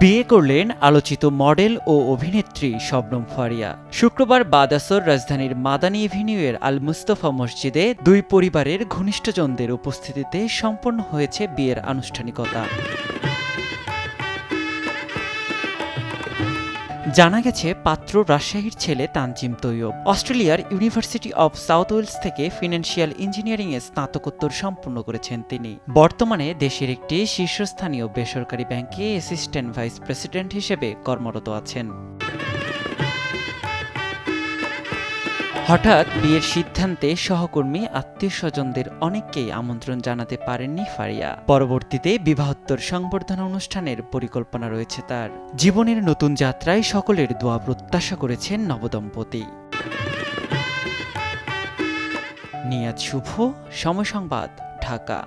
বিয়ে করলেন আলোচিত মডেল ও অভিনেত্রী শবনম ফারিয়া। শুক্রবার বাদ আসর রাজধানীর মাদানী এভিনিউয়ের আল মুস্তফা মসজিদে দুই পরিবারের ঘনিষ্ঠজনদের উপস্থিতিতে সম্পন্ন হয়েছে বিয়ের আনুষ্ঠানিকতা। জানা গেছে, পাত্র রাজশাহীর ছেলে তানজিম তৈয়ব। অস্ট্রেলিয়ার ইউনিভার্সিটি অব সাউথ ওয়েলস থেকে ফিন্যান্সিয়াল ইঞ্জিনিয়ারিংয়ে স্নাতকোত্তর সম্পন্ন করেছেন তিনি। বর্তমানে দেশের একটি শীর্ষস্থানীয় বেসরকারি ব্যাংকে অ্যাসিস্ট্যান্ট ভাইস প্রেসিডেন্ট হিসেবে কর্মরত আছেন। হঠাৎ বিয়ের সিদ্ধান্তে সহকর্মী আত্মীয়-স্বজনদের অনেককেই আমন্ত্রণ জানাতে পারেননি ফারিয়া। পরবর্তীতে বিবাহোত্তর সংবর্ধনা অনুষ্ঠানের পরিকল্পনা রয়েছে তার। জীবনের নতুন যাত্রায় সকলের দোয়া প্রত্যাশা করেছেন নবদম্পতি। নিয়াজ শুভ, সময় সংবাদ, ঢাকা।